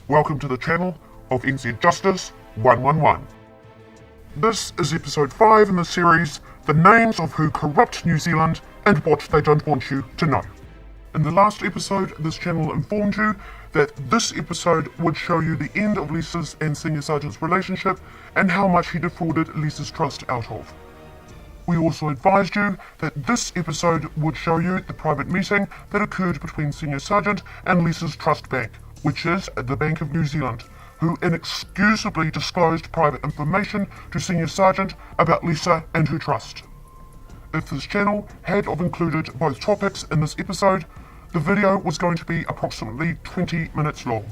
Welcome to the channel of NZ Justice 111. This is episode 5 in the series, The Names of Who Corrupt New Zealand and What They Don't Want You to Know. In the last episode, this channel informed you that this episode would show you the end of Lisa's and Senior Sergeant's relationship and how much he defrauded Lisa's trust out of. We also advised you that this episode would show you the private meeting that occurred between Senior Sergeant and Lisa's trust bank, which is the Bank of New Zealand, who inexcusably disclosed private information to Senior Sergeant about Lisa and her trust. If this channel had included both topics in this episode, the video was going to be approximately 20 minutes long.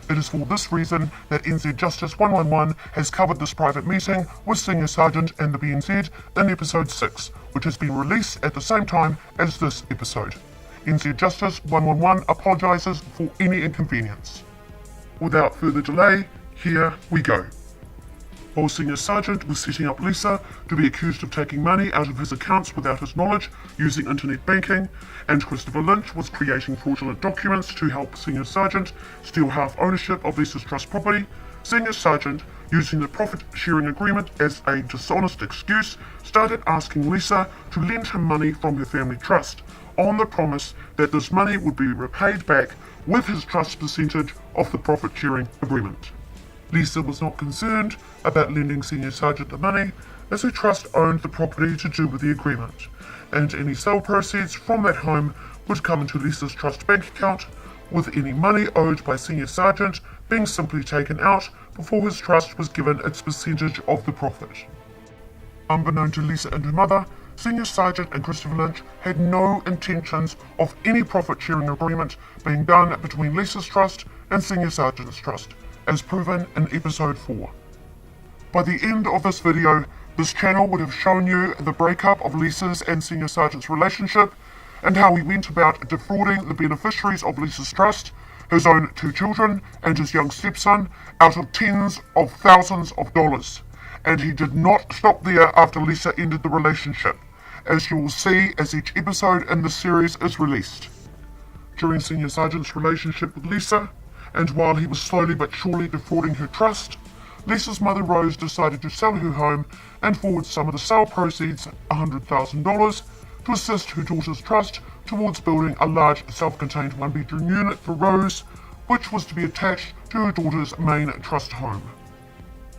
It is for this reason that NZ Justice 111 has covered this private meeting with Senior Sergeant and the BNZ in episode 6, which has been released at the same time as this episode. NZ Justice 111 apologises for any inconvenience. Without further delay, here we go. While Senior Sergeant was setting up Lisa to be accused of taking money out of his accounts without his knowledge using internet banking, and Christopher Lynch was creating fraudulent documents to help Senior Sergeant steal half ownership of Lisa's trust property, Senior Sergeant, using the profit-sharing agreement as a dishonest excuse, started asking Lisa to lend him money from her family trust, on the promise that this money would be repaid back with his trust percentage of the profit-sharing agreement. Lisa was not concerned about lending Senior Sergeant the money, as her trust owned the property to do with the agreement, and any sale proceeds from that home would come into Lisa's trust bank account, with any money owed by Senior Sergeant being simply taken out before his trust was given its percentage of the profit. Unbeknown to Lisa and her mother, Senior Sergeant and Christopher Lynch had no intentions of any profit-sharing agreement being done between Lisa's trust and Senior Sergeant's trust, as proven in episode 4. By the end of this video, this channel would have shown you the breakup of Lisa's and Senior Sergeant's relationship, and how he went about defrauding the beneficiaries of Lisa's trust, his own 2 children and his young stepson, out of tens of thousands of dollars. And he did not stop there after Lisa ended the relationship, as you will see as each episode in this series is released. During Senior Sergeant's relationship with Lisa, and while he was slowly but surely defrauding her trust, Lisa's mother Rose decided to sell her home and forward some of the sale proceeds, $100,000, to assist her daughter's trust towards building a large self-contained one-bedroom unit for Rose, which was to be attached to her daughter's main trust home.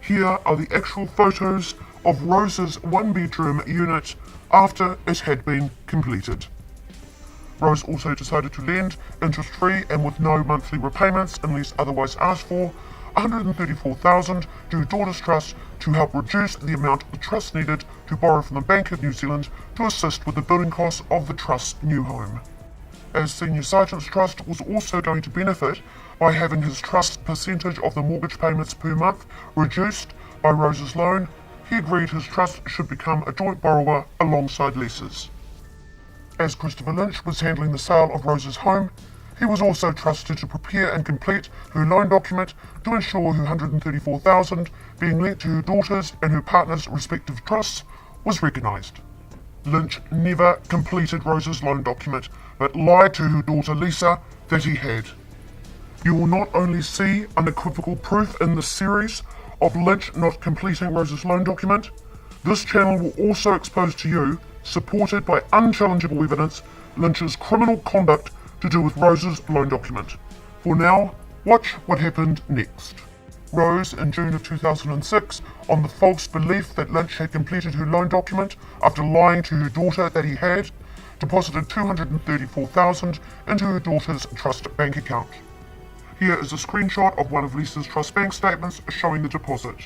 Here are the actual photos of Rose's one-bedroom unit after it had been completed. Rose also decided to lend, interest-free and with no monthly repayments unless otherwise asked for, $134,000 to her daughter's trust to help reduce the amount the trust needed to borrow from the Bank of New Zealand to assist with the building costs of the trust's new home. As Senior Sergeant's trust was also going to benefit by having his trust percentage of the mortgage payments per month reduced by Rose's loan, he agreed his trust should become a joint borrower alongside Lisa's. As Christopher Lynch was handling the sale of Rose's home, he was also trusted to prepare and complete her loan document to ensure her $134,000 being lent to her daughter's and her partner's respective trusts was recognised. Lynch never completed Rose's loan document, but lied to her daughter Lisa that he had. You will not only see unequivocal proof in this series of Lynch not completing Rose's loan document, this channel will also expose to you, supported by unchallengeable evidence, Lynch's criminal conduct to do with Rose's loan document. For now, watch what happened next. Rose, in June of 2006, on the false belief that Lynch had completed her loan document after lying to her daughter that he had, deposited $234,000 into her daughter's trust bank account. Here is a screenshot of one of Lisa's trust bank statements showing the deposit.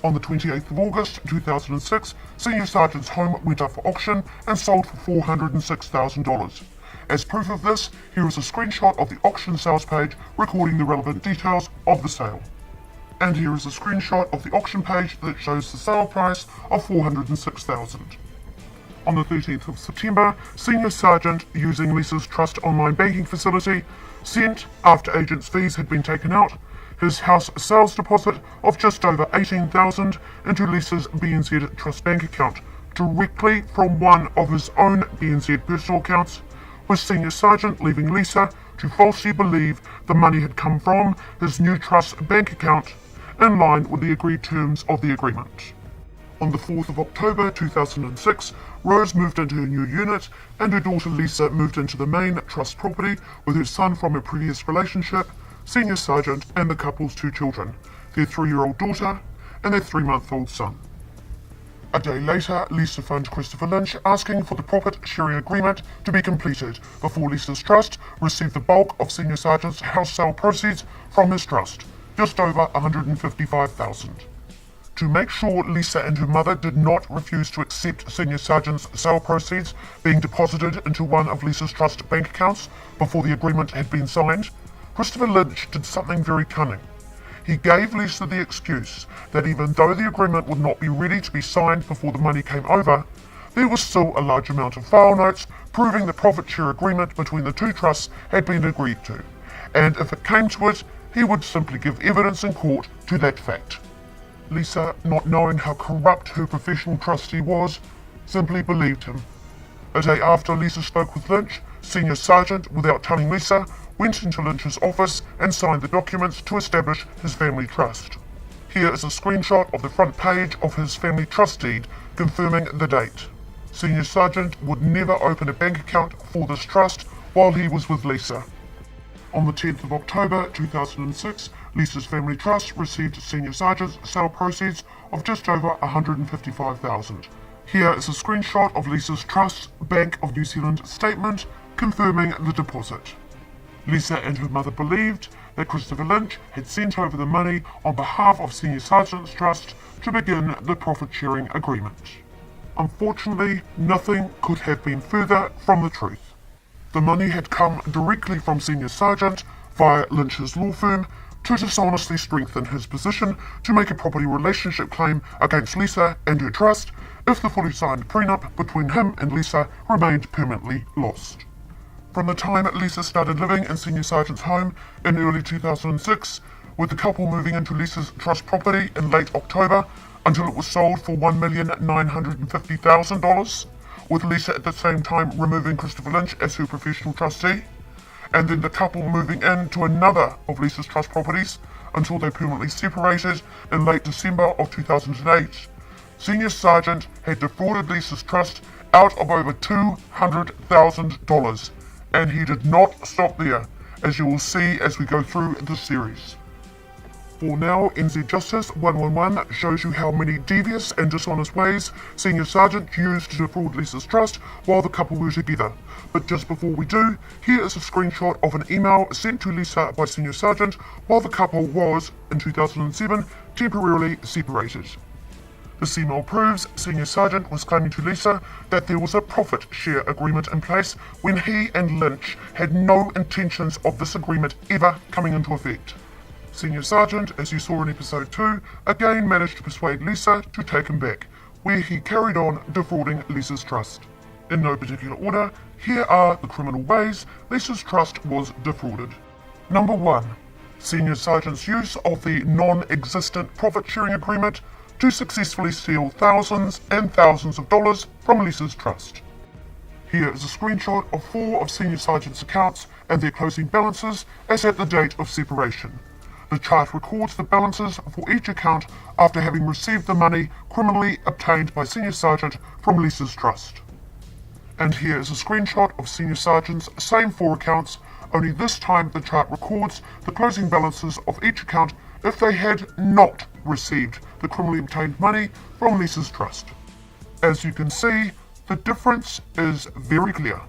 On the 28th of August 2006, Senior Sergeant's home went up for auction and sold for $406,000. As proof of this, here is a screenshot of the auction sales page recording the relevant details of the sale. And here is a screenshot of the auction page that shows the sale price of $406,000. On the 13th of September, Senior Sergeant, using Lisa's trust online banking facility, sent, after agents' fees had been taken out, his house sales deposit of just over $18,000 into Lisa's BNZ Trust Bank account, directly from one of his own BNZ personal accounts, with Senior Sergeant leaving Lisa to falsely believe the money had come from his new trust bank account in line with the agreed terms of the agreement. On the 4th of October 2006, Rose moved into her new unit and her daughter Lisa moved into the main trust property with her son from a previous relationship, Senior Sergeant, and the couple's 2 children, their 3-year-old daughter and their 3-month-old son. A day later, Lisa phoned Christopher Lynch asking for the profit sharing agreement to be completed before Lisa's trust received the bulk of Senior Sergeant's house sale proceeds from his trust, just over $155,000. To make sure Lisa and her mother did not refuse to accept Senior Sergeant's sale proceeds being deposited into one of Lisa's trust bank accounts before the agreement had been signed, Christopher Lynch did something very cunning. He gave Lisa the excuse that even though the agreement would not be ready to be signed before the money came over, there was still a large amount of file notes proving the profit share agreement between the 2 trusts had been agreed to, and if it came to it, he would simply give evidence in court to that fact. Lisa, not knowing how corrupt her professional trustee was, simply believed him. A day after Lisa spoke with Lynch, Senior Sergeant, without telling Lisa, went into Lynch's office and signed the documents to establish his family trust. Here is a screenshot of the front page of his family trust deed confirming the date. Senior Sergeant would never open a bank account for this trust while he was with Lisa. On the 10th of October 2006, Lisa's family trust received Senior Sergeant's sale proceeds of just over $155,000. Here is a screenshot of Lisa's Trust Bank of New Zealand statement confirming the deposit. Lisa and her mother believed that Christopher Lynch had sent over the money on behalf of Senior Sergeant's trust to begin the profit-sharing agreement. Unfortunately, nothing could have been further from the truth. The money had come directly from Senior Sergeant via Lynch's law firm to dishonestly strengthen his position to make a property relationship claim against Lisa and her trust if the fully signed prenup between him and Lisa remained permanently lost. From the time Lisa started living in Senior Sergeant's home in early 2006, with the couple moving into Lisa's trust property in late October until it was sold for $1,950,000, with Lisa at the same time removing Christopher Lynch as her professional trustee, and then the couple moving into another of Lisa's trust properties until they permanently separated in late December of 2008, Senior Sergeant had defrauded Lisa's trust out of over $200,000, and he did not stop there, as you will see as we go through this series. For now, NZ Justice 111 shows you how many devious and dishonest ways Senior Sergeant used to defraud Lisa's trust while the couple were together. But just before we do, here is a screenshot of an email sent to Lisa by Senior Sergeant while the couple was, in 2007, temporarily separated. This email proves Senior Sergeant was claiming to Lisa that there was a profit share agreement in place when he and Lynch had no intentions of this agreement ever coming into effect. Senior Sergeant, as you saw in episode 2, again managed to persuade Lisa to take him back, where he carried on defrauding Lisa's trust. In no particular order, here are the criminal ways Lisa's trust was defrauded. Number 1. Senior Sergeant's use of the non-existent profit-sharing agreement to successfully steal thousands and thousands of dollars from Lisa's trust. Here is a screenshot of 4 of Senior Sergeant's accounts and their closing balances as at the date of separation. The chart records the balances for each account after having received the money criminally obtained by Senior Sergeant from Lisa's trust. And here is a screenshot of Senior Sergeant's same 4 accounts, only this time the chart records the closing balances of each account if they had not received the criminally obtained money from Lisa's trust. As you can see, the difference is very clear.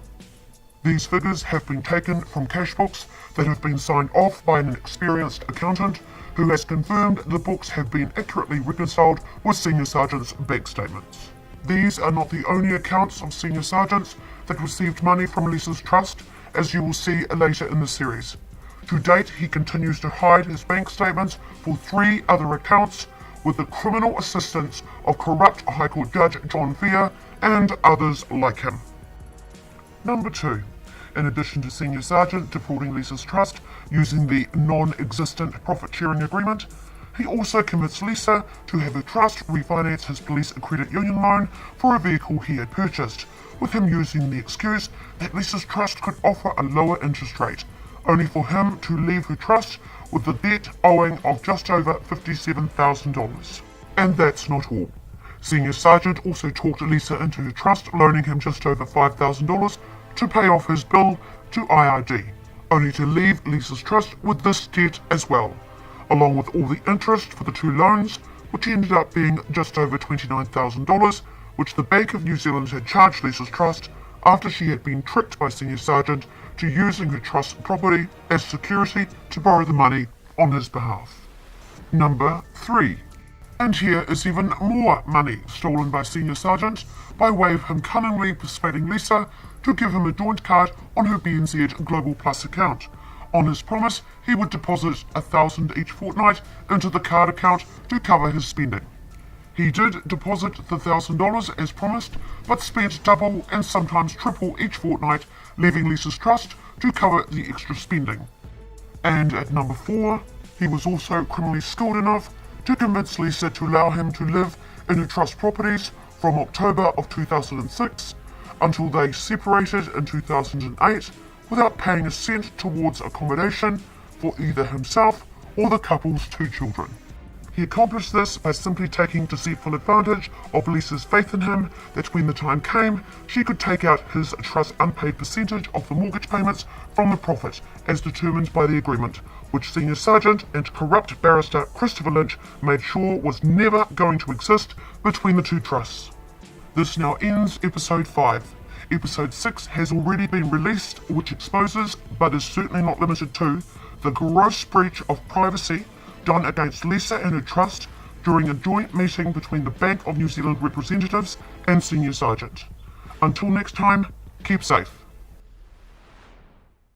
These figures have been taken from cash books that have been signed off by an experienced accountant who has confirmed the books have been accurately reconciled with Senior Sergeant's bank statements. These are not the only accounts of Senior Sergeants that received money from Lisa's trust, as you will see later in the series. To date, he continues to hide his bank statements for 3 other accounts with the criminal assistance of corrupt High Court Judge John Fear and others like him. Number 2. In addition to Senior Sergeant defrauding Lisa's trust using the non-existent profit-sharing agreement, he also convinced Lisa to have her trust refinance his police credit union loan for a vehicle he had purchased, with him using the excuse that Lisa's trust could offer a lower interest rate, only for him to leave her trust with the debt owing of just over $57,000. And that's not all. Senior Sergeant also talked Lisa into her trust, loaning him just over $5,000 to pay off his bill to IRD, only to leave Lisa's trust with this debt as well, along with all the interest for the two loans, which ended up being just over $29,000, which the Bank of New Zealand had charged Lisa's trust after she had been tricked by Senior Sergeant to using her trust property as security to borrow the money on his behalf. Number 3. And here is even more money stolen by Senior Sergeant by way of him cunningly persuading Lisa to give him a joint card on her BNZ Global Plus account. On his promise, he would deposit $1,000 each fortnight into the card account to cover his spending. He did deposit the $1,000 as promised, but spent double and sometimes triple each fortnight, leaving Lisa's trust to cover the extra spending. And at number 4, he was also criminally skilled enough to convince Lisa to allow him to live in her trust properties from October of 2006 until they separated in 2008 without paying a cent towards accommodation for either himself or the couple's 2 children. He accomplished this by simply taking deceitful advantage of Lisa's faith in him that when the time came, she could take out his trust unpaid percentage of the mortgage payments from the profit as determined by the agreement, which Senior Sergeant and corrupt barrister Christopher Lynch made sure was never going to exist between the two trusts. This now ends episode 5. Episode 6 has already been released, which exposes, but is certainly not limited to, the gross breach of privacy done against Lisa and her trust during a joint meeting between the Bank of New Zealand representatives and Senior Sergeant. Until next time, keep safe.